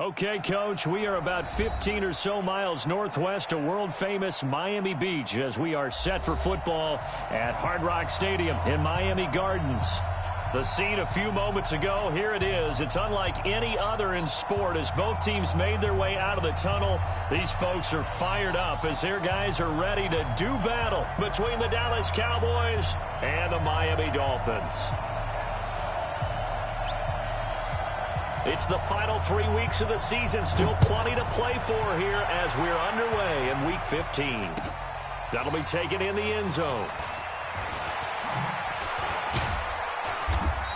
Okay, Coach, we are about 15 or so miles northwest of world-famous Miami Beach as we are set for football at Hard Rock Stadium in Miami Gardens. The scene a few moments ago, here it is. It's unlike any other in sport as both teams made their way out of the tunnel. These folks are fired up as their guys are ready to do battle between the Dallas Cowboys and the Miami Dolphins. It's the final 3 weeks of the season. Still plenty to play for here as we're underway in Week 15. That'll be taken in the end zone.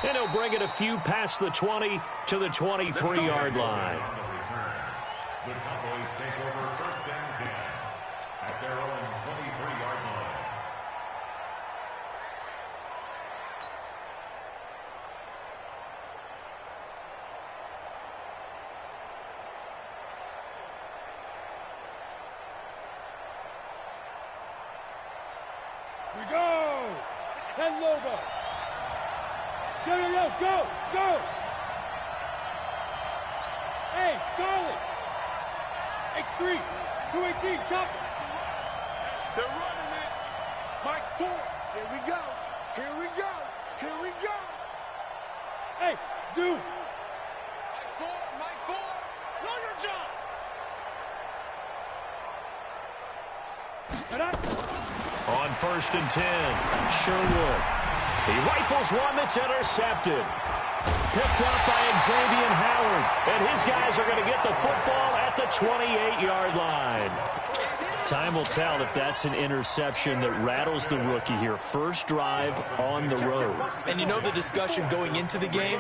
And he'll bring it a few past the 20 to the 23-yard line. The Cowboys take over first and 10 at their own 23-yard line. We go! Send Lobo! Go! Go! Hey, Charlie! X3, 218, chop it! They're running it! Mike 4, here we go! Here we go! Here we go! Hey, Zoo! Mike 4! Lawyer John! On first and 10, Sherwood. He rifles one that's intercepted. Picked up by Xavier Howard. And his guys are going to get the football at the 28-yard line. Time will tell if that's an interception that rattles the rookie here. First drive on the road. And you know the discussion going into the game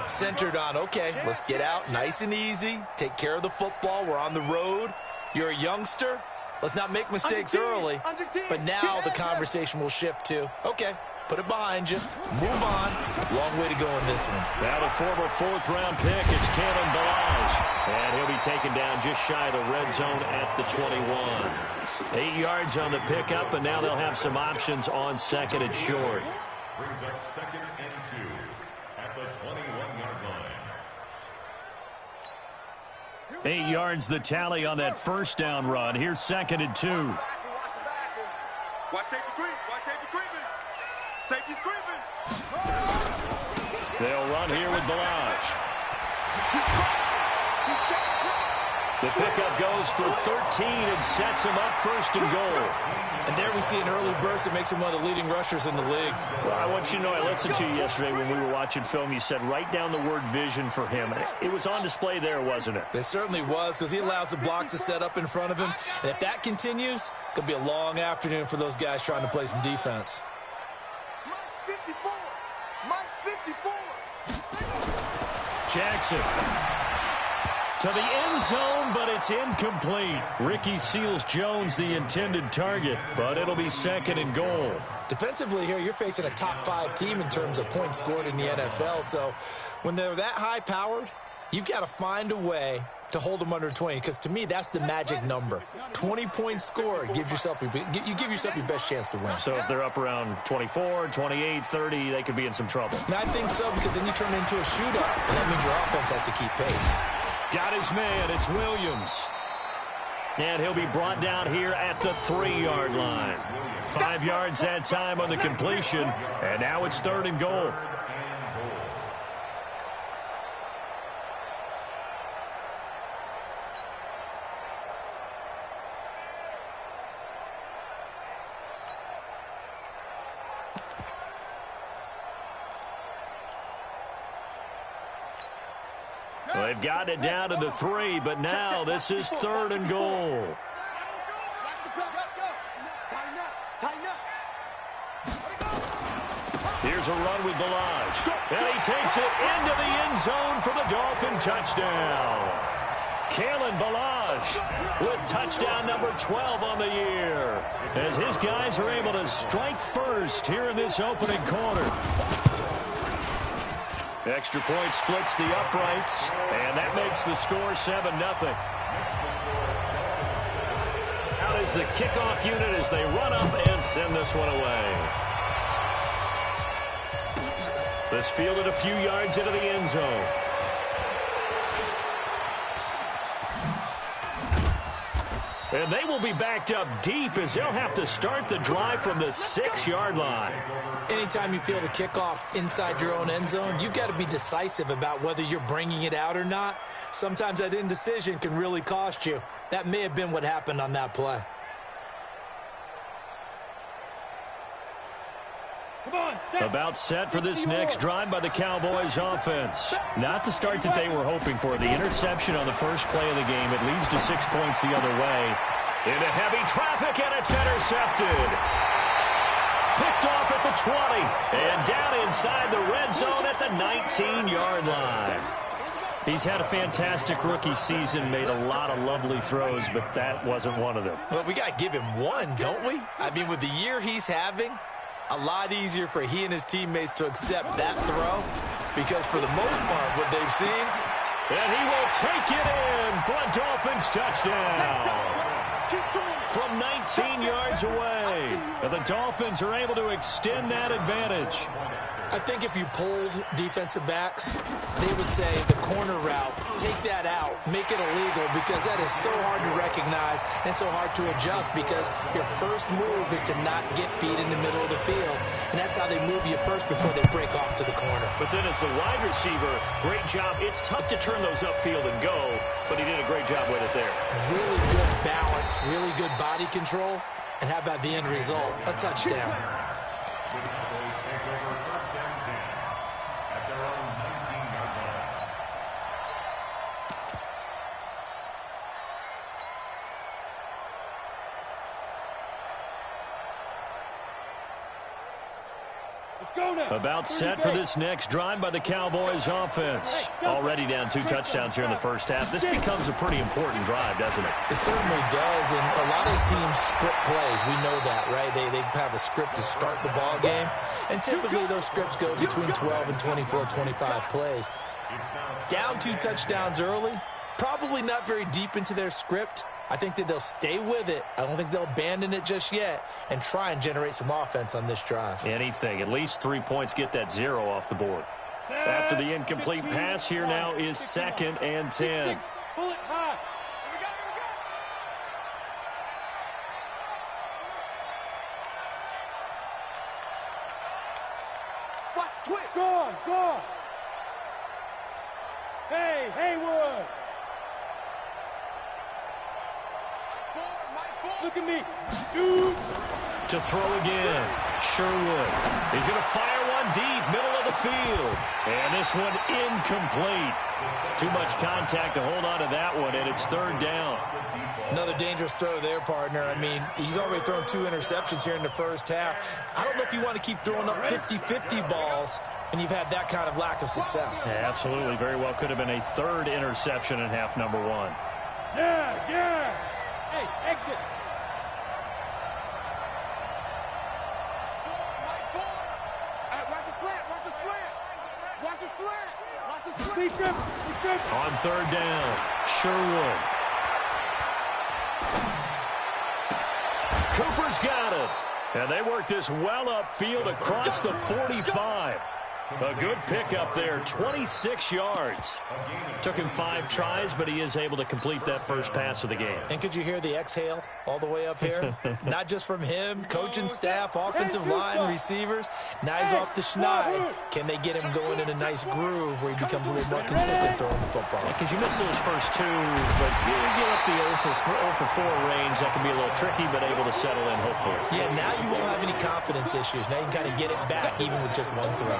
centered on, okay, let's get out nice and easy, take care of the football, we're on the road. You're a youngster, let's not make mistakes early. But now the conversation will shift to, okay, put it behind you, move on. Long way to go in this one. Now the former fourth-round pick, it's Kalen Balaj. And he'll be taken down just shy of the red zone at the 21. 8 yards on the pickup, and now they'll have some options on second and short. Brings up second and 2 at the 21-yard line. 8 yards the tally on that first down run. Here's second and 2. Watch safety creep! Watch safety creeping! Safety's creeping! They'll run here with Balaj. The pickup goes for 13 and sets him up first and goal. And there we see an early burst that makes him one of the leading rushers in the league. Well, I want you to know, I listened to you yesterday when we were watching film. You said write down the word vision for him. It was on display there, wasn't it? It certainly was, because he allows the blocks to set up in front of him. And if that continues, it could be a long afternoon for those guys trying to play some defense. Mike 54! Mike 54! Jackson to the end zone, but it's incomplete. Ricky Seals-Jones, the intended target, but it'll be second and goal. Defensively here, you're facing a top-5 team in terms of points scored in the NFL, so when they're that high-powered, you've got to find a way to hold them under 20, because to me, that's the magic number. 20 points scored, you give yourself your best chance to win. So if they're up around 24, 28, 30, they could be in some trouble. And I think so, because then you turn it into a shootout, and that means your offense has to keep pace. Got his man, it's Williams. And he'll be brought down here at the 3-yard line. 5 yards that time on the completion, and now it's third and goal. Well, they've got it down to the 3, but now this is third and goal. Here's a run with Balaj. And he takes it into the end zone for the Dolphin touchdown. Kalen Balaj with touchdown number 12 on the year, as his guys are able to strike first here in this opening quarter. Extra point splits the uprights, and that makes the score 7-0. Out is the kickoff unit as they run up and send this one away. This fielded a few yards into the end zone. And they will be backed up deep as they'll have to start the drive from the 6-yard line. Anytime you field a kickoff inside your own end zone, you've got to be decisive about whether you're bringing it out or not. Sometimes that indecision can really cost you. That may have been what happened on that play. About set for this next drive by the Cowboys offense. Not the start that they were hoping for. The interception on the first play of the game. It leads to 6 points the other way. Into heavy traffic, and it's intercepted. Picked off at the 20. And down inside the red zone at the 19-yard line. He's had a fantastic rookie season, made a lot of lovely throws, but that wasn't one of them. Well, we got to give him one, don't we? I mean, with the year he's having, a lot easier for he and his teammates to accept that throw, because for the most part, what they've seen, and he will take it in for a Dolphins touchdown. From 19 yards away, the Dolphins are able to extend that advantage. I think if you polled defensive backs, they would say the corner route, take that out, make it illegal, because that is so hard to recognize and so hard to adjust, because your first move is to not get beat in the middle of the field. And that's how they move you first before they break off to the corner. But then as the wide receiver, great job. It's tough to turn those upfield and go, but he did a great job with it there. Really good balance, really good body control, and how about the end result? A touchdown. About set for this next drive by the Cowboys offense. Already down 2 touchdowns here in the first half. This becomes a pretty important drive, doesn't it? It certainly does, and a lot of teams script plays. We know that, right? They have a script to start the ball game, and typically those scripts go between 12 and 24, 25 plays. Down 2 touchdowns early, probably not very deep into their script. I think that they'll stay with it. I don't think they'll abandon it just yet and try and generate some offense on this drive. Anything. At least 3 points, get that 0 off the board. After the incomplete pass, here now is 2nd and 10. Pull it high. Watch twitch. Gone. Hey, Haywood. Look at me. Shoot. To throw again. Sherwood. He's going to fire one deep, middle of the field. And this one incomplete. Too much contact to hold on to that one, and it's 3rd down. Another dangerous throw there, partner. I mean, he's already thrown 2 interceptions here in the first half. I don't know if you want to keep throwing up 50-50 balls, and you've had that kind of lack of success. Yeah, absolutely. Very well could have been a 3rd interception in half number 1. Yeah. Hey, exit. On 3rd down, Sherwood. Cooper's got it. And they work this well upfield across the 45. A good pickup there, 26 yards. Took him 5 tries, but he is able to complete that first pass of the game. And could you hear the exhale all the way up here? Not just from him, coaching staff, offensive line, receivers. Now he's off the schneid. Can they get him going in a nice groove where he becomes a little more consistent throwing the football? Because you miss those first 2, but you get up the 0 for 4 range. That can be a little tricky, but able to settle in, hopefully. Yeah, now you won't have any confidence issues. Now you can kind of get it back even with just 1 throw.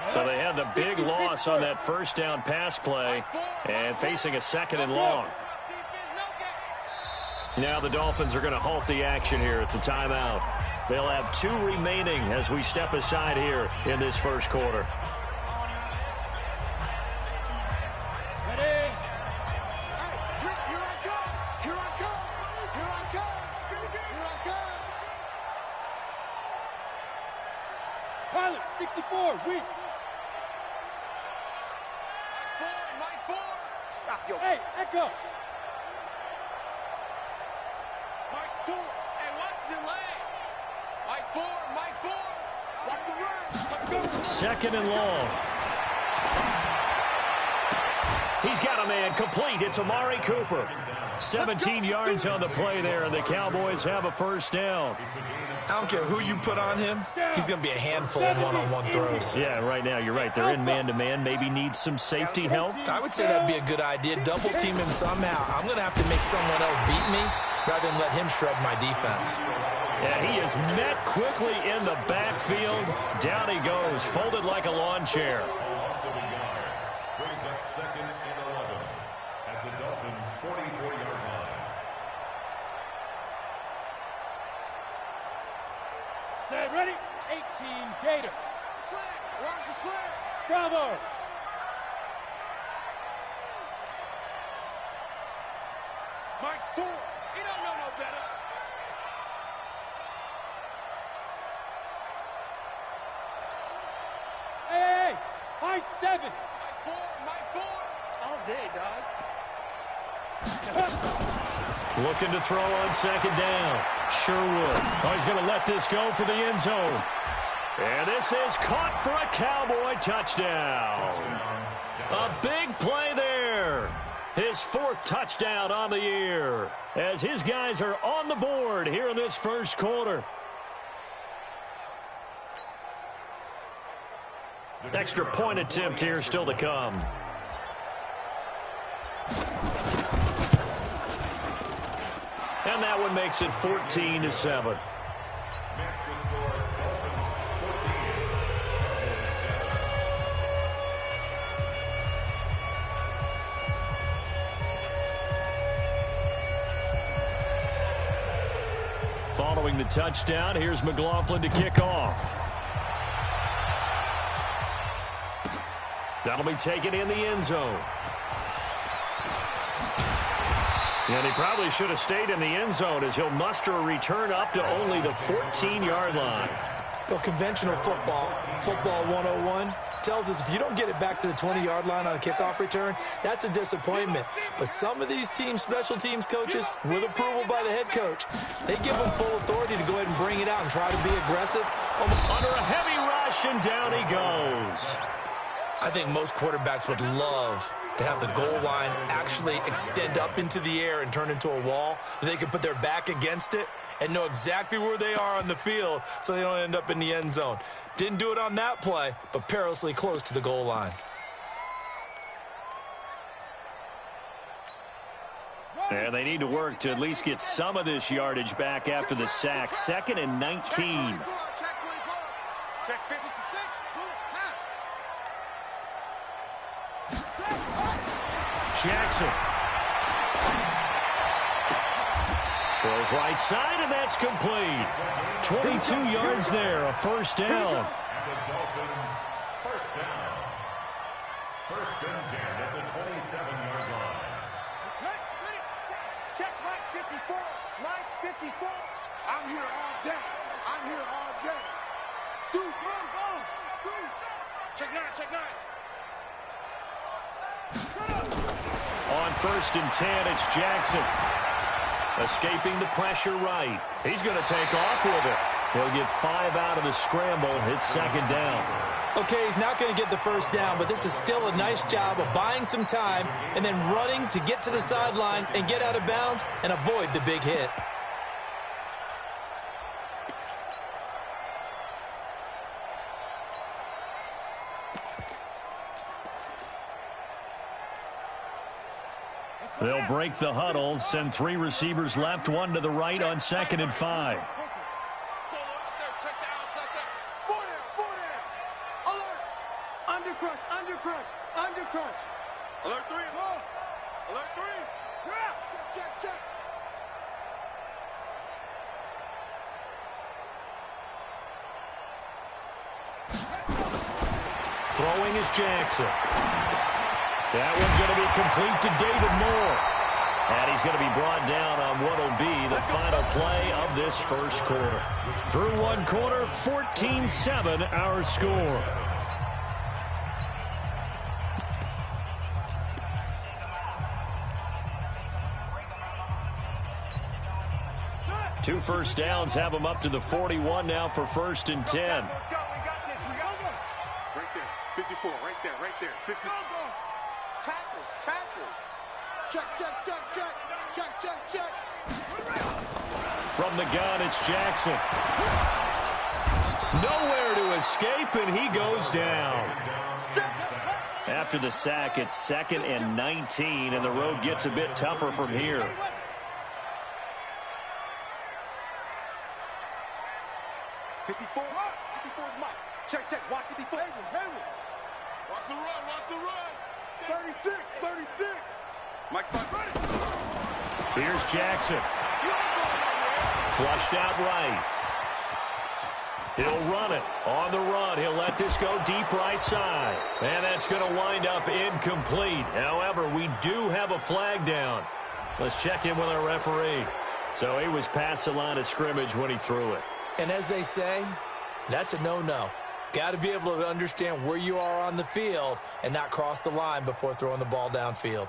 So they had the big loss on that first down pass play and facing a 2nd and long. Now the Dolphins are going to halt the action here. It's a timeout. They'll have 2 remaining as we step aside here in this first quarter. Pilot, 64, weak. Stop, yo. Hey, echo. Mike 4. Hey, watch the lane. Mike 4. Watch the run. Let's go. 2nd and long. He's got a man complete. It's Amari Cooper. 17 yards on the play there, and the Cowboys have a first down. I don't care who you put on him. He's going to be a handful of one-on-one throws. Yeah, right now, you're right. They're in man-to-man. Maybe needs some safety help. I would say that'd be a good idea. Double team him somehow. I'm going to have to make someone else beat me rather than let him shred my defense. Yeah, he is met quickly in the backfield. Down he goes, folded like a lawn chair. Brings up 2nd and 11 at the Dolphins' 44-yard line. Set, ready? 18, Gator. Slant. Watch the slant. Bravo. Mike Ford. He don't know no better. Hey, high 7. Mike Ford. All day, dog. Looking to throw on 2nd down. Sure would. Oh, he's going to let this go for the end zone. And this is caught for a Cowboy touchdown. A big play there. His 4th touchdown on the year as his guys are on the board here in this first quarter. Extra point attempt here still to come. And that one makes it 14-7. Next to score, Dolphins 14. Following the touchdown, here's McLaughlin to kick off. That'll be taken in the end zone. And he probably should have stayed in the end zone as he'll muster a return up to only the 14-yard line. Well, conventional football 101, tells us if you don't get it back to the 20-yard line on a kickoff return, that's a disappointment. But some of these teams, special teams coaches, with approval by the head coach, they give them full authority to go ahead and bring it out and try to be aggressive. Under a heavy rush, and down he goes. I think most quarterbacks would love to have the goal line actually extend up into the air and turn into a wall. They can put their back against it and know exactly where they are on the field so they don't end up in the end zone. Didn't do it on that play, but perilously close to the goal line. And they need to work to at least get some of this yardage back after the sack. 2nd and 19. Check 56. Jackson. Throws right side, and that's complete. 22 yards there, a first down. At the Dolphins' first down. 1st and 10 at the 27-yard line. Check Mike 54. Mike 54. I'm here all day. I'm here all day. Deuce, man, go. Deuce. Check 9, check 9. On 1st and 10, it's Jackson. Escaping the pressure right. He's going to take off with it. He'll get 5 out of the scramble. It's 2nd down. Okay, he's not going to get the first down, but this is still a nice job of buying some time and then running to get to the sideline and get out of bounds and avoid the big hit. They'll break the huddle, send 3 receivers left, 1 to the right on 2nd and 5. Undercrunch. Alert 3, long. Alert 3. Yeah. Check. Throwing is Jackson. That one's going to be complete to David Moore. And he's going to be brought down on what will be the final play of this first quarter. Through 1 quarter, 14-7 our score. Two first downs have them up to the 41 now for 1st and 10. We got this. Right there. 54. Right there. 50. Tackles, tackles. Check, check, check, check. Check, check, check. From the gun, it's Jackson. Nowhere to escape, and he goes down. After the sack, it's 2nd and 19, and the road gets a bit tougher from here. Is Mike. Check, check. Watch 54. Watch the run. Watch the run. 36. Mike's back ready. Here's Jackson. Flushed out right. He'll run it. On the run, he'll let this go deep right side. And that's going to wind up incomplete. However, we do have a flag down. Let's check in with our referee. So he was past the line of scrimmage when he threw it. And as they say, that's a no-no. Got to be able to understand where you are on the field and not cross the line before throwing the ball downfield.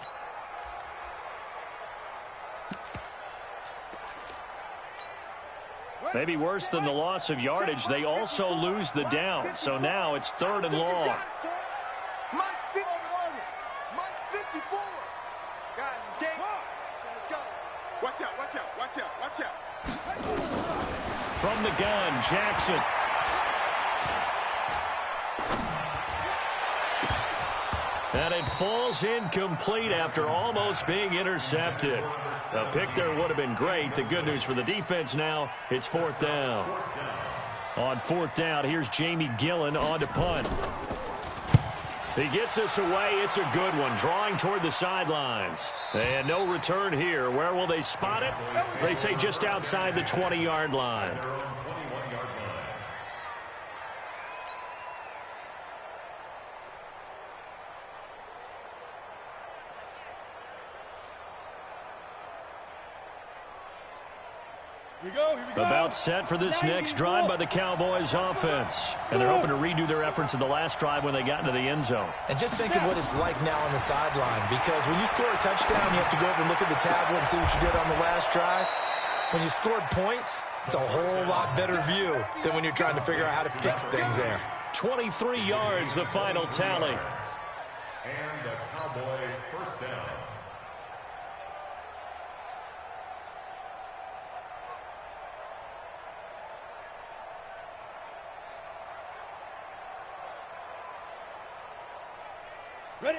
Maybe worse than the loss of yardage, they also lose the down. So now it's 3rd and long. Mike's 54. Mike's 54. Guys, it's game on. Let's go. Watch out, watch out, watch out, watch out. From the gun, Jackson. And it falls incomplete after almost being intercepted. A pick there would have been great. The good news for the defense now, it's 4th down. On 4th down, here's Jamie Gillen on to punt. He gets us away. It's a good one, drawing toward the sidelines. And no return here. Where will they spot it? They say just outside the 20-yard line. Here we go. About set for this next drive by the Cowboys offense. And they're hoping to redo their efforts in the last drive when they got into the end zone. And just think of what it's like now on the sideline, because when you score a touchdown, you have to go over and look at the tablet and see what you did on the last drive. When you scored points, it's a whole lot better view than when you're trying to figure out how to fix things there. 23 yards, the final tally. And the Cowboy first down.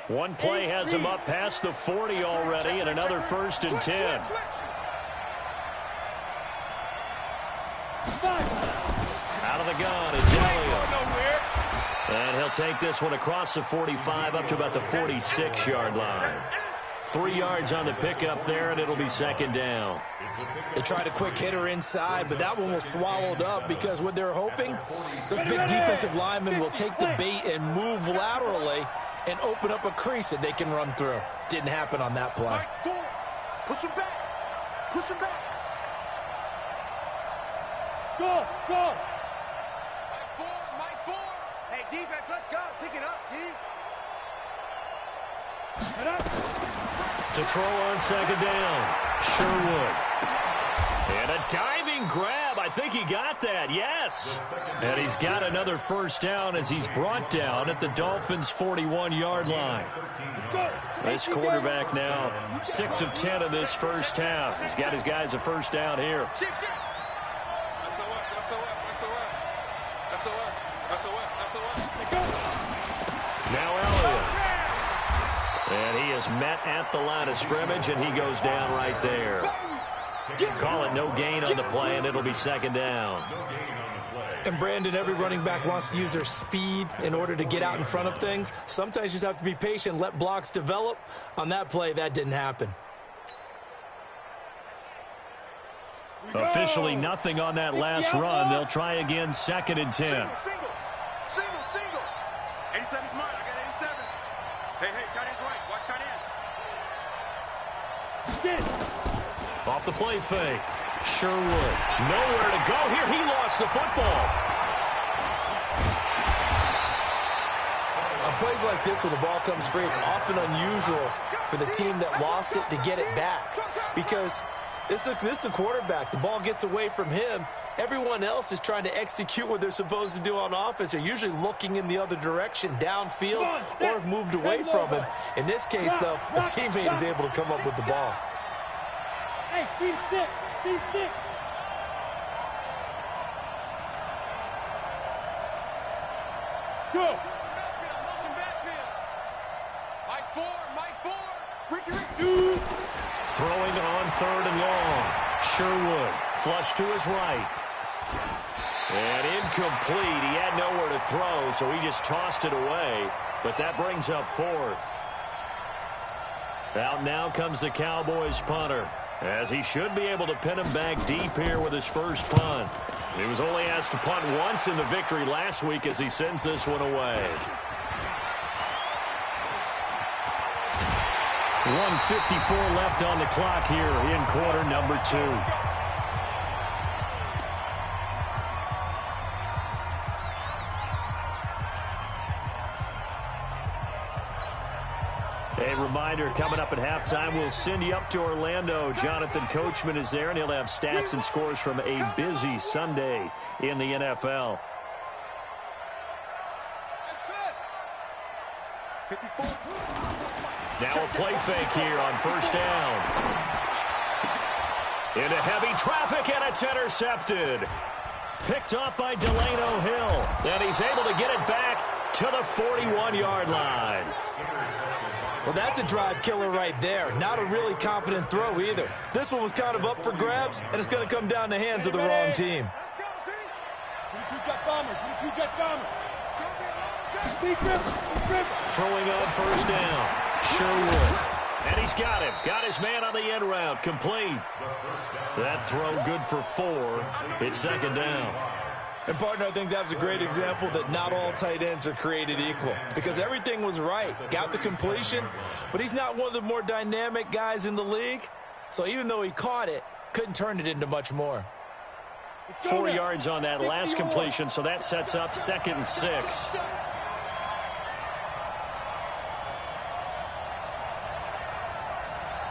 One play has him up past the 40 already, and another 1st and 10. Out of the gun, it's Elliott. And he'll take this one across the 45 up to about the 46-yard line. 3 yards on the pickup there, and it'll be 2nd down. They tried a quick hitter inside, but that one was swallowed up because what they're hoping, those big defensive linemen will take the bait and move laterally and open up a crease that they can run through. Didn't happen on that play. Push him back. Push him back. Go. Mike 4. Hey, defense, let's go. Pick it up, D. To throw on 2nd down, Sherwood. And a diving grab. I think he got that, yes. And he's got another 1st down as he's brought down at the Dolphins' 41-yard line. This quarterback now 6 of 10 in this first half. He's got his guys a 1st down here. Now Elliott. And he is met at the line of scrimmage, and he goes down right there. Call it no gain on the play, and it'll be 2nd down. And Brandon, every running back wants to use their speed in order to get out in front of things. Sometimes you just have to be patient, let blocks develop. On that play, that didn't happen. Officially nothing on that last run. They'll try again, 2nd and 10. Single. 87's mine. I got 87. Hey, tight end's right. Watch tight end. Off the play fake. Sherwood. Nowhere to go here. He lost the football. On plays like this, when the ball comes free, it's often unusual for the team that lost it to get it back. Because This is the quarterback. The ball gets away from him. Everyone else is trying to execute what they're supposed to do on offense. They're usually looking in the other direction, downfield, or have moved away from him. In this case, though, a teammate is able to come up with the ball. Hey, team six. Team six. Go. Throwing on 3rd and long. Sherwood, flush to his right. And incomplete. He had nowhere to throw, so he just tossed it away. But that brings up 4th. Out now comes the Cowboys punter, as he should be able to pin him back deep here with his first punt. He was only asked to punt once in the victory last week as he sends this one away. 1:54 left on the clock here in quarter number 2. A reminder, coming up at halftime, we'll send you up to Orlando. Jonathan Coachman is there, and he'll have stats and scores from a busy Sunday in the NFL. Now a play fake here on 1st down. Into heavy traffic, and it's intercepted. Picked up by Delano Hill, and he's able to get it back to the 41-yard line. Well, that's a drive killer right there. Not a really confident throw either. This one was kind of up for grabs, and it's going to come down the hands of the wrong team. Let's go, team. 22-jet bombers. 22-jet bombers. Throwing on 1st down. Sherwood. And he's got him. Got his man on the end route. Complete. That throw good for 4. It's 2nd down. And, partner, I think that was a great example that not all tight ends are created equal, because everything was right. Got the completion, but he's not one of the more dynamic guys in the league. So even though he caught it, couldn't turn it into much more. 4 yards on that last completion, so that sets up 2nd and 6.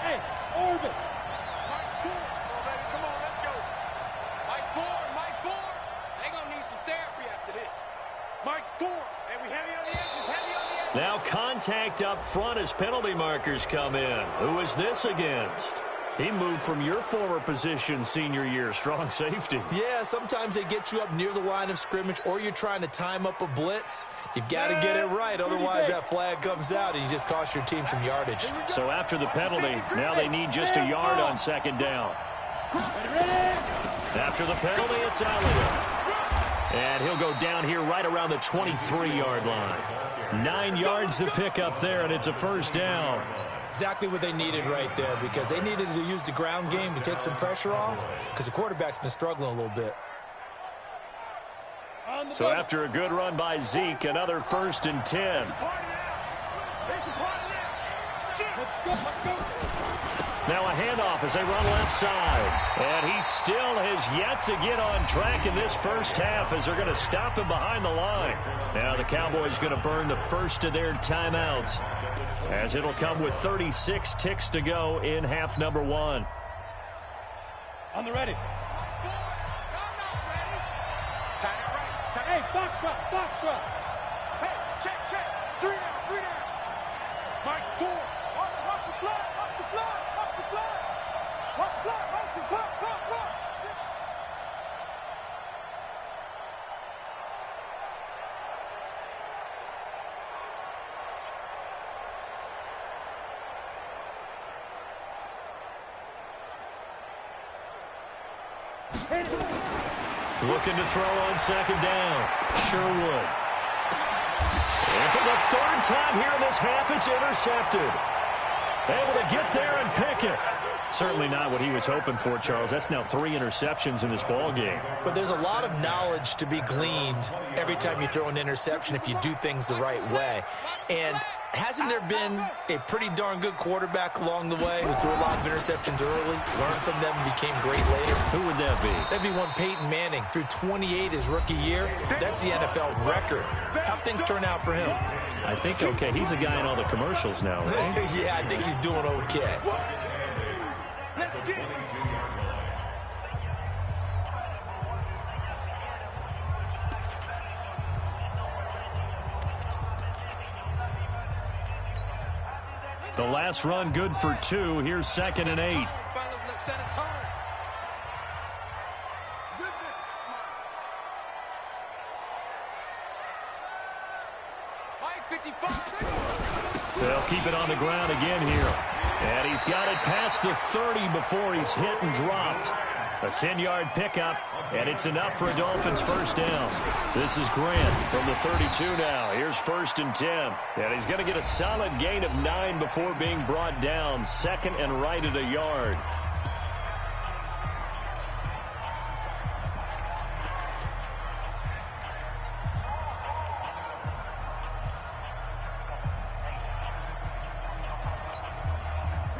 Hey, Orbit. Now contact up front as penalty markers come in. Who is this against? He moved from your former position senior year, strong safety. Yeah, sometimes they get you up near the line of scrimmage, or you're trying to time up a blitz. You've got to get it right, otherwise that flag comes out and you just cost your team some yardage. So after the penalty, now they need just a yard on 2nd down. After the penalty, it's Elliott. And he'll go down here right around the 23-yard line. 9 yards to pick up there, and it's a 1st down. Exactly what they needed right there, because they needed to use the ground game to take some pressure off, because the quarterback's been struggling a little bit. So after a good run by Zeke, another 1st and 10. Now a handoff as they run left side. And he still has yet to get on track in this first half as they're going to stop him behind the line. Now the Cowboys going to burn the first of their timeouts, as it'll come with 36 ticks to go in half number 1. On the ready. Hey, box truck. Hey, check. 3 down. Mike 4. Watch the flood. Looking to throw on 2nd down. Sherwood. And for the 3rd time here in this half, it's intercepted. Able to get there and pick it. Certainly not what he was hoping for, Charles. That's now 3 interceptions in this ball game. But there's a lot of knowledge to be gleaned every time you throw an interception if you do things the right way. And hasn't there been a pretty darn good quarterback along the way who threw a lot of interceptions early, learned from them, and became great later? Who would that be? That'd be one Peyton Manning. Threw 28 his rookie year. That's the NFL record. How'd things turn out for him? I think okay. He's a guy in all the commercials now, right? Yeah, I think he's doing okay. The last run good for 2. Here's 2nd and 8. They'll keep it on the ground again here. And he's got it past the 30 before he's hit and dropped. A 10-yard pickup, and it's enough for a Dolphins first down. This is Grant from the 32 now. Here's 1st and 10. And he's going to get a solid gain of 9 before being brought down. 2nd and right at a yard.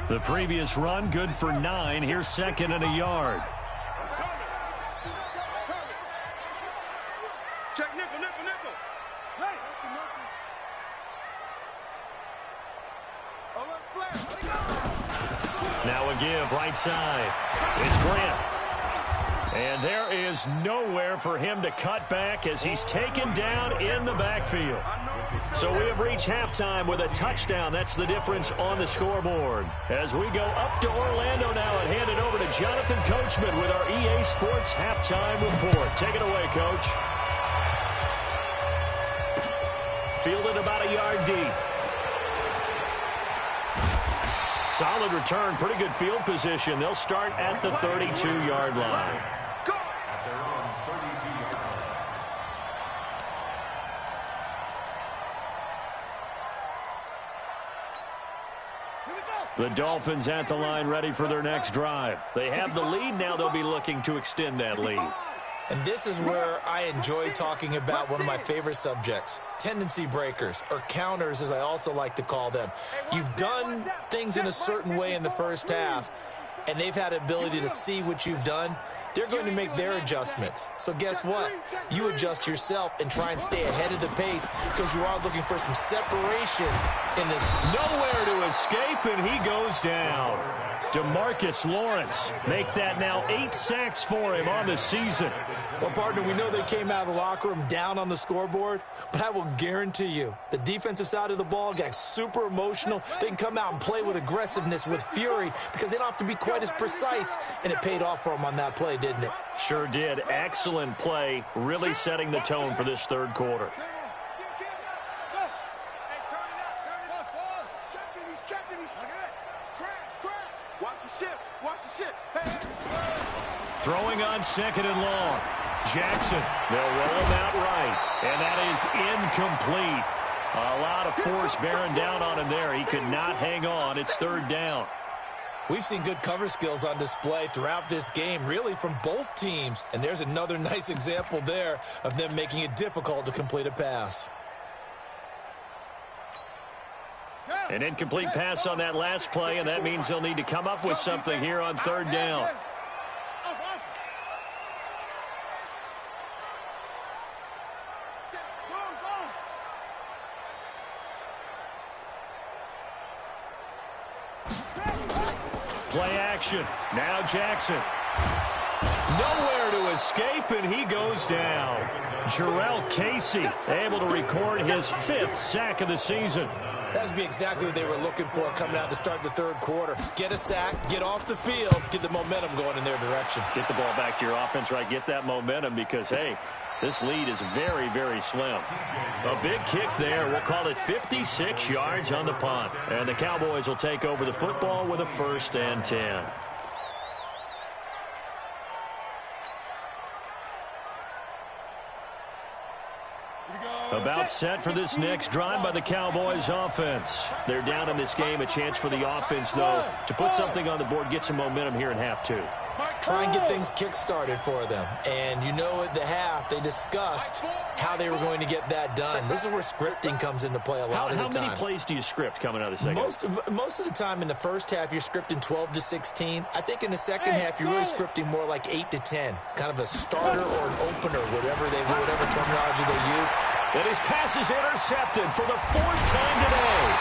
The previous run good for 9. Here's 2nd and a yard. Check nickel. Hey, now a give right side. It's Grant. And there is nowhere for him to cut back as he's taken down in the backfield. So we have reached halftime with a touchdown. That's the difference on the scoreboard. As we go up to Orlando now and hand it over to Jonathan Coachman with our EA Sports halftime report. Take it away, Coach. Fielded about a yard deep. Solid return, pretty good field position. They'll start at the 32-yard line. The Dolphins at the line ready for their next drive. They have the lead. Now they'll be looking to extend that lead. And this is where I enjoy talking about one of my favorite subjects, tendency breakers, or counters as I also like to call them. You've done things in a certain way in the first half, and they've had the ability to see what you've done. They're going to make their adjustments. So guess what? You adjust yourself and try and stay ahead of the pace because you are looking for some separation in this. Nowhere to escape, and he goes down. DeMarcus Lawrence make that now 8 sacks for him on the season. Well, partner, we know they came out of the locker room down on the scoreboard, but I will guarantee you the defensive side of the ball got super emotional. They can come out and play with aggressiveness, with fury, because they don't have to be quite as precise, and it paid off for them on that play, didn't it? Sure did. Excellent play, really setting the tone for this third quarter. Throwing on 2nd and long. Jackson, they'll roll him out right. And that is incomplete. A lot of force bearing down on him there. He could not hang on. It's 3rd down. We've seen good cover skills on display throughout this game, really from both teams. And there's another nice example there of them making it difficult to complete a pass. An incomplete pass on that last play, and that means they'll need to come up with something here on 3rd down. Play action. Now Jackson. Nowhere to escape, and he goes down. Jarrell Casey able to record his 5th sack of the season. That's be exactly what they were looking for coming out to start the third quarter. Get a sack, get off the field, get the momentum going in their direction. Get the ball back to your offense, right? Get that momentum because, hey, this lead is very, very slim. A big kick there. We'll call it 56 yards on the punt. And the Cowboys will take over the football with a 1st and 10. About set for this next drive by the Cowboys offense. They're down in this game. A chance for the offense, though, to put something on the board, get some momentum here in half 2. Try and get things kick-started for them. And you know at the half, they discussed how they were going to get that done. This is where scripting comes into play a lot of the time. How many plays do you script coming out of the second? Most of the time in the first half, you're scripting 12 to 16. I think in the second half, you're really scripting more like 8 to 10. Kind of a starter or an opener, whatever terminology they use. And his pass is intercepted for the 4th time today.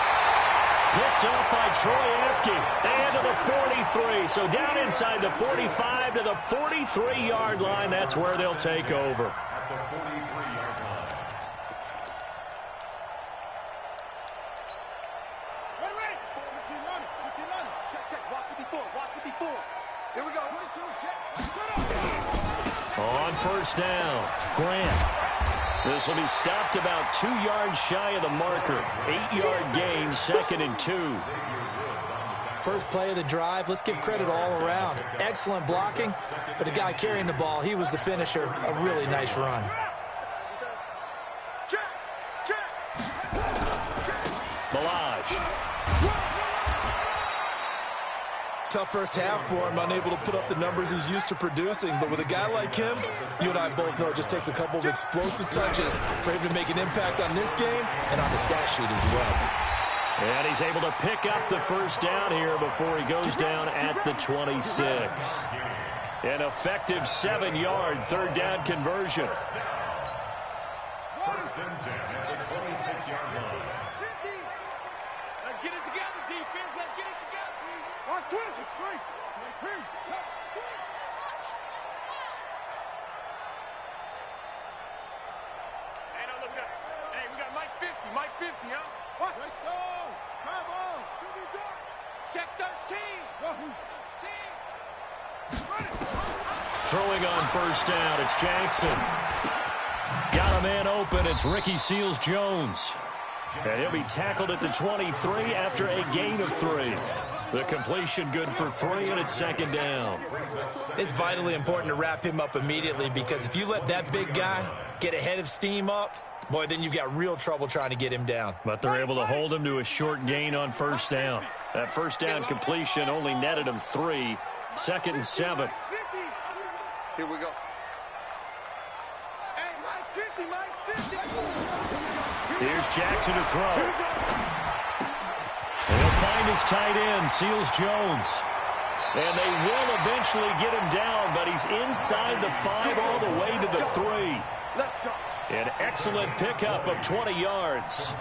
Picked up by Troy Apke. And to the 43. So down inside the 45 to the 43-yard line. That's where they'll take over. At the 43-yard line. On first down, Grant. This will be stopped about 2 yards shy of the marker. 8-yard gain, 2nd and 2. First play of the drive, let's give credit all around. Excellent blocking, but the guy carrying the ball, he was the finisher. A really nice run. Milage. Tough first half for him, unable to put up the numbers he's used to producing. But with a guy like him, you and I both know it just takes a couple of explosive touches for him to make an impact on this game and on the stat sheet as well. And he's able to pick up the first down here before he goes down at the 26. An effective 7-yard third down conversion. First and 10 at the 26-yard line. Let's get it together, defense. Let's get it together. Watch twist. It's free. Hey, now look up. Hey, we got Mike 50. Mike 50, huh? Watch. Let's go. Come on. Check 13. Throwing on first down, it's Jackson. Got a man open, it's Ricky Seals-Jones. And he'll be tackled at the 23 after a gain of 3. The completion good for 3, and it's 2nd down. It's vitally important to wrap him up immediately, because if you let that big guy get ahead of steam up, boy, then you've got real trouble trying to get him down. But they're able to hold him to a short gain on first down. That first down completion only netted him 3. 2nd and 7. Here we go. Hey, Mike's 50. Mike's 50. Here's Jackson to throw. And he'll find his tight end, Seals-Jones. And they will eventually get him down, but he's inside the 5 all the way to the 3. Let's go. An excellent pickup of 20 yards.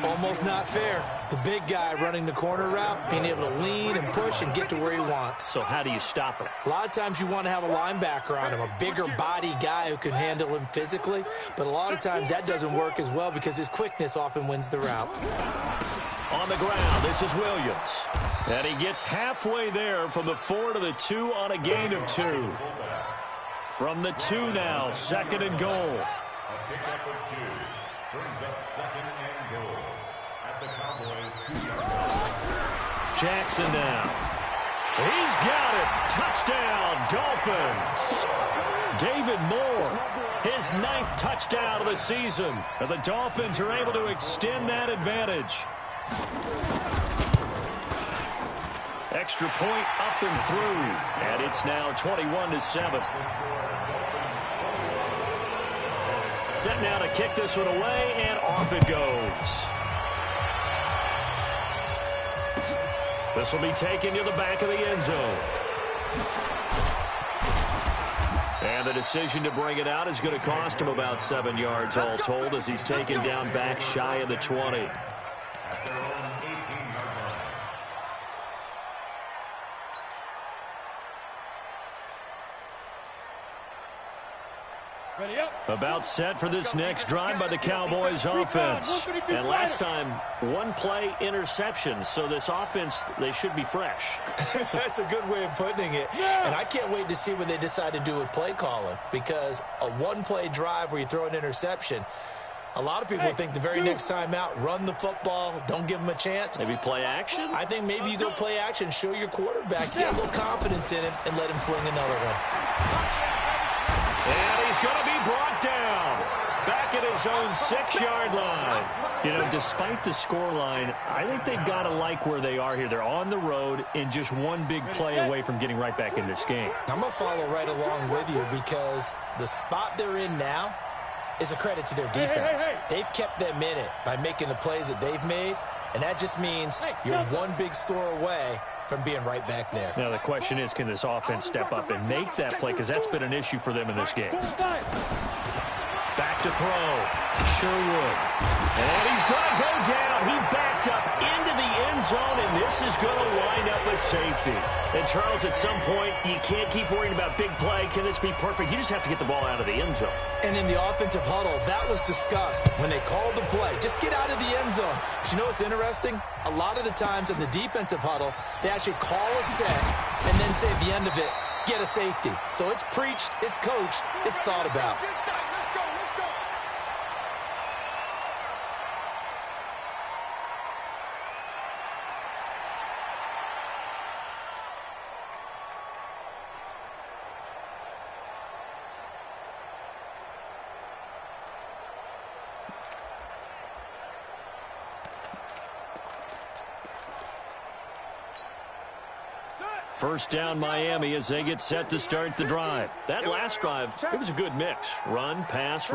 Almost not fair. The big guy running the corner route, being able to lean and push and get to where he wants. So how do you stop him? A lot of times you want to have a linebacker on him, a bigger body guy who can handle him physically. But a lot of times that doesn't work as well because his quickness often wins the route. On the ground, this is Williams. And he gets halfway there from the 4 to the 2 on a gain of 2. From the 2 now, 2nd and goal. A pickup of 2 brings up 2nd and goal at the Cowboys' 2-yard line. Jackson now. He's got it. Touchdown, Dolphins. David Moore, his 9th touchdown of the season. And the Dolphins are able to extend that advantage. Extra point up and through. And it's now 21-7. Set now to kick this one away, and off it goes. This will be taken to the back of the end zone. And the decision to bring it out is going to cost him about 7 yards all told, as he's taken down back shy of the 20. At their own 18-yard line. Ready up. About set for this next drive by the Cowboys offense. And last time, 1 play interception. So this offense, they should be fresh. That's a good way of putting it. Yeah. And I can't wait to see what they decide to do with play calling, because a 1-play drive where you throw an interception, a lot of people think the very next time out, run the football, don't give them a chance. Maybe play action? I think maybe you go play action, show your quarterback, get a little confidence in him, and let him fling another one. And he's going to be brought down back at his own 6-yard line. You know, despite the scoreline, I think they've got to like where they are here. They're on the road and just 1 big play away from getting right back in this game. I'm going to follow right along with you, because the spot they're in now is a credit to their defense. They've kept them in it by making the plays that they've made, and that just means you're 1 big score away from being right back there. Now the question is, can this offense step up and make that play, because that's been an issue for them in this game. Back to throw. Sherwood. And he's going to go down. He backed up into the end zone, and this is going to wind up a safety. And, Charles, at some point, you can't keep worrying about big play. Can this be perfect? You just have to get the ball out of the end zone. And in the offensive huddle, that was discussed when they called the play. Just get out of the end zone. But you know what's interesting? A lot of the times in the defensive huddle, they actually call a set and then say at the end of it, get a safety. So it's preached, it's coached, it's thought about. First down Miami as they get set to start the drive. That last drive, it was a good mix. Run, pass,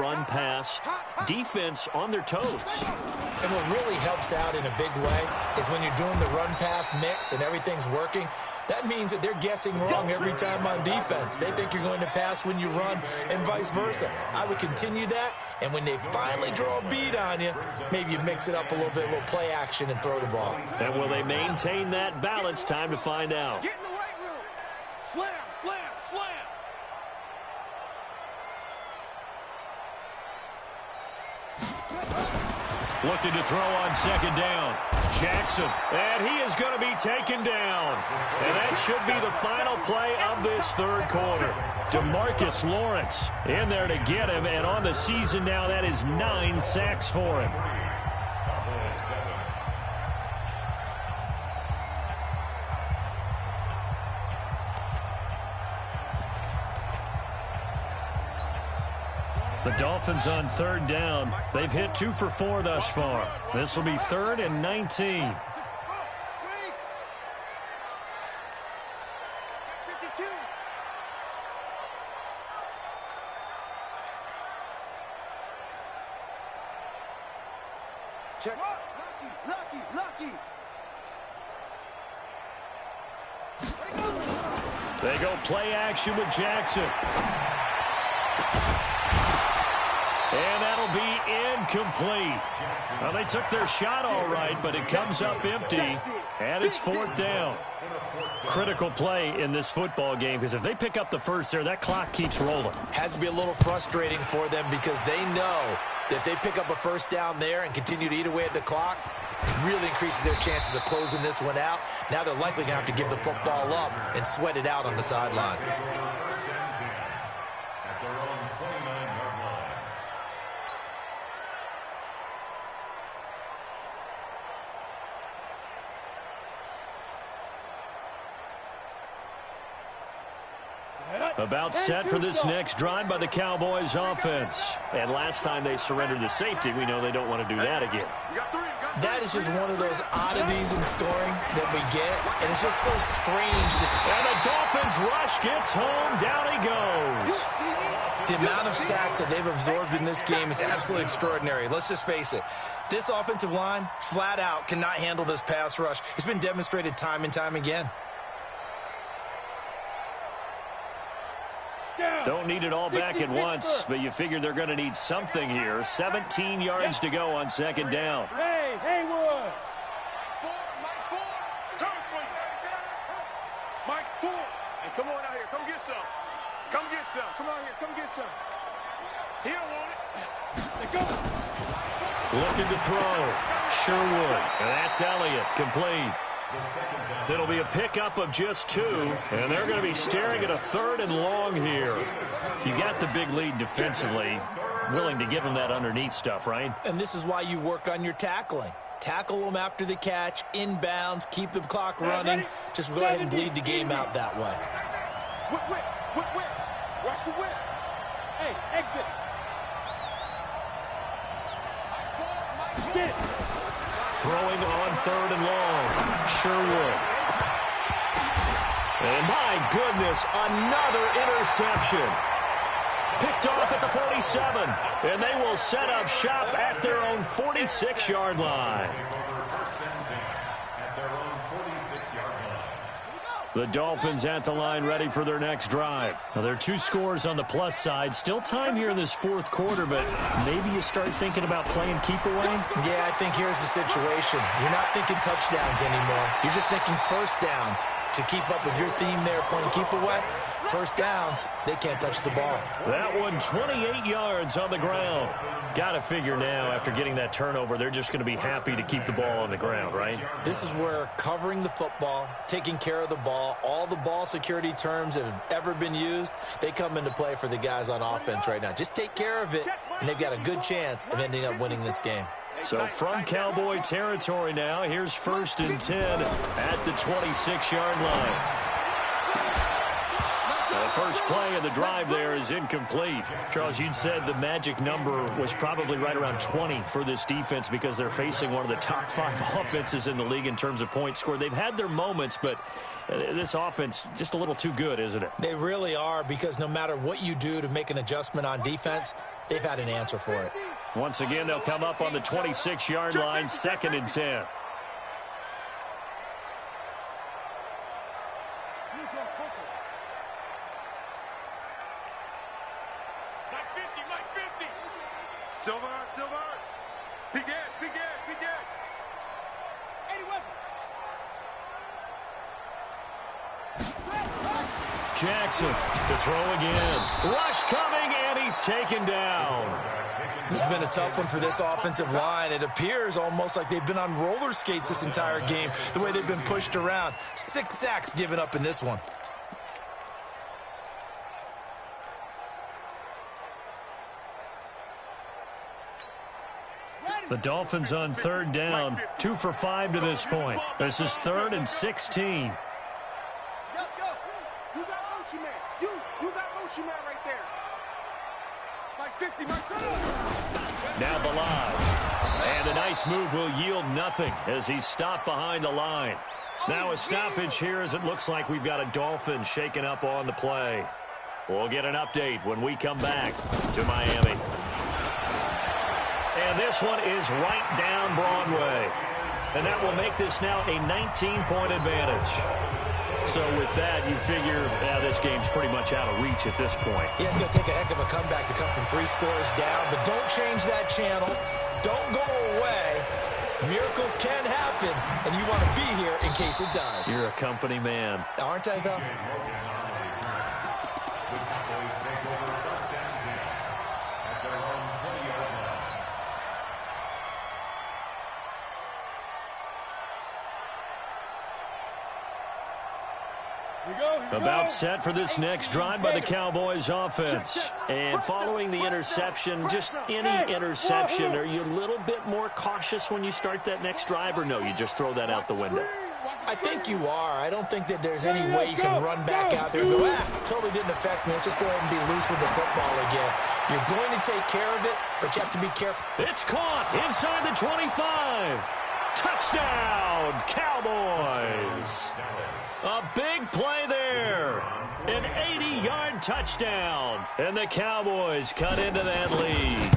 defense on their toes. And what really helps out in a big way is when you're doing the run-pass mix and everything's working, that means that they're guessing wrong every time on defense. They think you're going to pass when you run and vice versa. I would continue that, and when they finally draw a beat on you, maybe you mix it up a little bit, a little play action, and throw the ball. And will they maintain that balance? Time to find out. Get in the weight room. Slam, slam, slam. Looking to throw on second down. Jackson, and he is going to be taken down. And that should be the final play of this third quarter. DeMarcus Lawrence in there to get him, and on the season now, that is 9 sacks for him. The Dolphins on third down. They've hit 2 for 4 thus far. This will be 3rd and 19. Check. Lucky. They go play action with Jackson. And that'll be incomplete. Well, they took their shot all right, but it comes up empty, and it's 4th down. Critical play in this football game, because if they pick up the first there, that clock keeps rolling. Has to be a little frustrating for them because they know that if they pick up a first down there and continue to eat away at the clock, really increases their chances of closing this one out. Now they're likely going to have to give the football up and sweat it out on the sideline. About set for this next drive by the Cowboys offense. And last time they surrendered the safety, we know they don't want to do that again. That is just one of those oddities in scoring that we get, and it's just so strange. And the Dolphins rush gets home. Down he goes. The amount of sacks that they've absorbed in this game is absolutely extraordinary. Let's just face it. This offensive line, flat out, cannot handle this pass rush. It's been demonstrated time and time again. Don't need it all back at once, but you figure they're going to need something here. 17 yards to go on second down. Hey, Haywood. Mike Ford. Hey, come on out here. Come get some. Come get some. Come on here. Come get some. He don't want it. Hey, go. Looking to throw. Sherwood. And that's Elliott. Complete. It'll be a pickup of just 2, and they're going to be staring at a 3rd and long here. You got the big lead defensively, willing to give them that underneath stuff, right? And this is why you work on your tackling. Tackle them after the catch, inbounds, keep the clock running. Just go ahead and bleed the game out that way. Whip. Watch the whip. Hey, exit. Get it. Throwing on 3rd and long. Sherwood. And my goodness, another interception. Picked off at the 47. And they will set up shop at their own 46-yard line. The Dolphins at the line ready for their next drive. Now, there are 2 scores on the plus side. Still time here in this 4th quarter, but maybe you start thinking about playing keep away? Yeah, I think here's the situation. You're not thinking touchdowns anymore. You're just thinking first downs. to keep up with your theme there, playing keep away. First downs, they can't touch the ball. That one 28 yards on the ground. Got to figure now, after getting that turnover, they're just going to be happy to keep the ball on the ground, right? This is where covering the football, taking care of the ball, all the ball security terms that have ever been used, they come into play for the guys on offense right now. Just take care of it, and they've got a good chance of ending up winning this game. So from Cowboy territory now, here's 1st and 10 at the 26-yard line. The first play of the drive there is incomplete. Charles, you'd said the magic number was probably right around 20 for this defense because they're facing one of the top 5 offenses in the league in terms of points scored. They've had their moments, but this offense just a little too good, isn't it? They really are, because no matter what you do to make an adjustment on defense, they've had an answer for it. Once again, they'll come up on the 26-yard line, 2nd and 10. Silver, begin. Eddie Jackson to throw again. Rush coming, and he's taken down. This has been a tough one for this offensive line. It appears almost like they've been on roller skates this entire game, the way they've been pushed around. 6 sacks given up in this one. The Dolphins on 3rd down, 2 for 5 to this point. This is 3rd and 16. Go. You got motion man. You got motion man right there. Like 50, Now Balaj. And a nice move will yield nothing as he's stopped behind the line. Now a stoppage here as it looks like we've got a Dolphin shaken up on the play. We'll get an update when we come back to Miami. And this one is right down Broadway. And that will make this now a 19-point advantage. So with that, you figure this game's pretty much out of reach at this point. Yeah, it's going to take a heck of a comeback to come from 3 scores down. But don't change that channel. Don't go away. Miracles can happen, and you want to be here in case it does. You're a company man. Aren't I, though? About set for this next drive by the Cowboys offense. And following the interception, just any interception, are you a little bit more cautious when you start that next drive, or no, you just throw that out the window? I think you are. I don't think that there's any way you can run back out there and go, totally didn't affect me. Let's just go ahead and be loose with the football again. You're going to take care of it, but you have to be careful. It's caught inside the 25. Touchdown, Cowboys. A big play there. An 80-yard touchdown. And the Cowboys cut into that lead.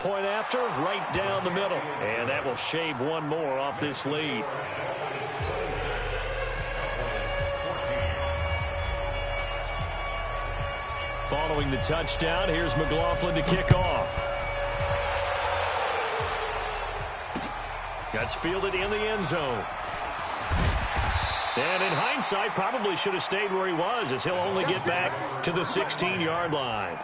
Point after, right down the middle. And that will shave one more off this lead. Following the touchdown, here's McLaughlin to kick off. That's fielded in the end zone. And in hindsight, probably should have stayed where he was, as he'll only get back to the 16-yard line.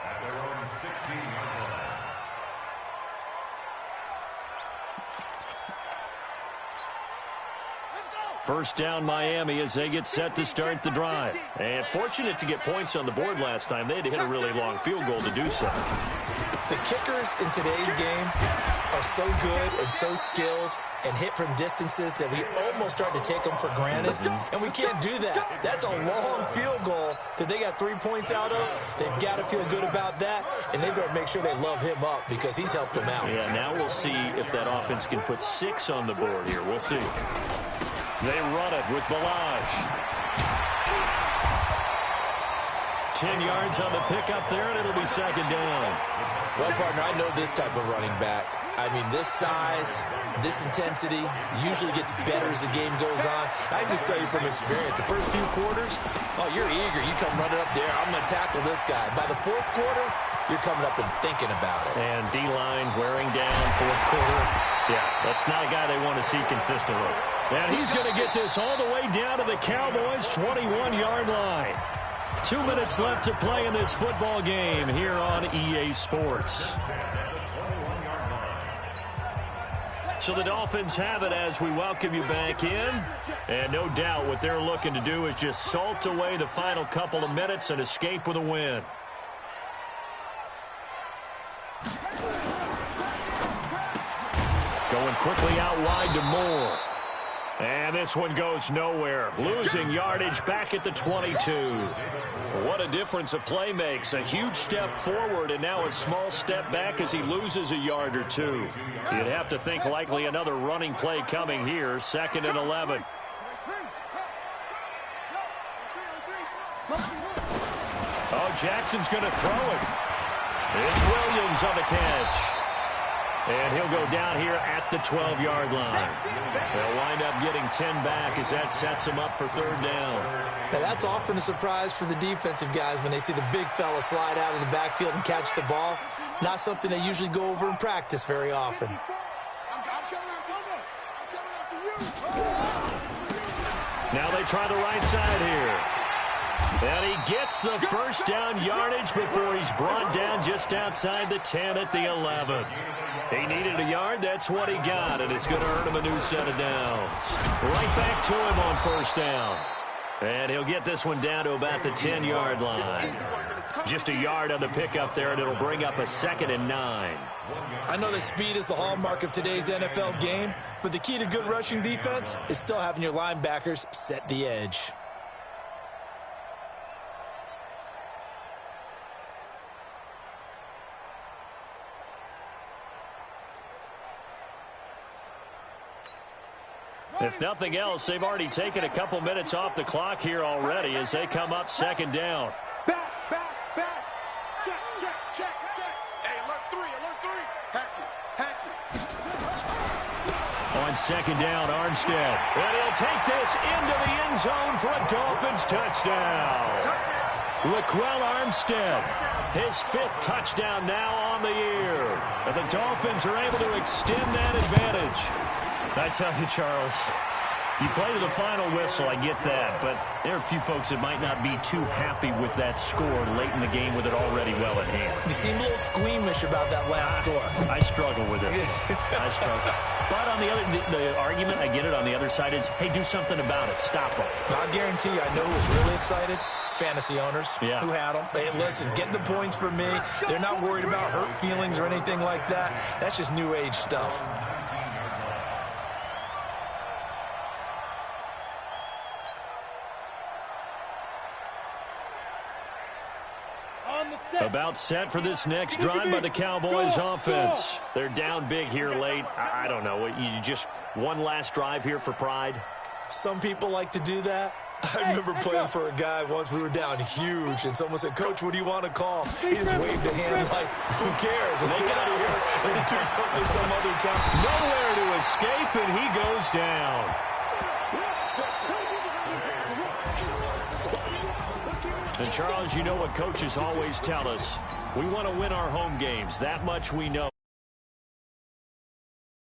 First down Miami as they get set to start the drive. And fortunate to get points on the board last time. They had to hit a really long field goal to do so. The kickers in today's game are so good and so skilled and hit from distances that we almost start to take them for granted. And we can't do that. That's a long field goal that they got 3 points out of. They've got to feel good about that, and they better make sure they love him up because he's helped them out. Yeah, now we'll see if that offense can put 6 on the board here. We'll see. They run it with Balaj. 10 yards on the pickup there, and it'll be 2nd down. Well, partner, I know this type of running back. I mean, this size, this intensity usually gets better as the game goes on. I just tell you from experience, the first few quarters, you're eager. You come running up there, I'm going to tackle this guy. By the 4th quarter, you're coming up and thinking about it. And D-line wearing down 4th quarter. Yeah, that's not a guy they want to see consistently. And he's going to get this all the way down to the Cowboys' 21-yard line. 2 minutes left to play in this football game here on EA Sports. So the Dolphins have it as we welcome you back in. And no doubt what they're looking to do is just salt away the final couple of minutes and escape with a win. Going quickly out wide to Moore. And this one goes nowhere. Losing yardage back at the 22. What a difference a play makes. A huge step forward and now a small step back as he loses a yard or two. You'd have to think likely another running play coming here. 2nd and 11. Oh, Jackson's going to throw it. It's Williams on the catch. And he'll go down here at the 12-yard line. They'll wind up getting 10 back as that sets them up for 3rd down. Now, that's often a surprise for the defensive guys when they see the big fella slide out of the backfield and catch the ball. Not something they usually go over in practice very often. Now they try the right side here. And he gets the 1st down yardage before he's brought down just outside the 10 at the 11. He needed a yard. That's what he got, and it's going to earn him a new set of downs. Right back to him on 1st down. And he'll get this one down to about the 10-yard line. Just a yard on the pickup there, and it'll bring up a 2nd and 9. I know that speed is the hallmark of today's NFL game, but the key to good rushing defense is still having your linebackers set the edge. If nothing else, they've already taken a couple minutes off the clock here already as they come up 2nd down. Back. Check. Hey, alert 3. Hatch it. On 2nd down, Armstead. And he'll take this into the end zone for a Dolphins touchdown. Laquell Armstead, his 5th touchdown now on the year. And the Dolphins are able to extend that advantage. I tell you, Charles, you play to the final whistle, I get that, but there are a few folks that might not be too happy with that score late in the game with it already well at hand. You seem a little squeamish about that last score. I struggle with it. I struggle. But on the argument, I get it, on the other side is, hey, do something about it. Stop them. I guarantee you, I know who's really excited. Fantasy owners who had them. Hey, listen, get the points for me. They're not worried about hurt feelings or anything like that. That's just new age stuff. About set for this next drive by the Cowboys offense. They're down big here late. I don't know. You just one last drive here for pride? Some people like to do that. I remember playing for a guy once. We were down huge, and someone said, "Coach, what do you want to call?" He just waved a hand like, "Who cares? Let's get out of here and do something some other time." Nowhere to escape, and he goes down. And, Charles, you know what coaches always tell us. We want to win our home games. That much we know.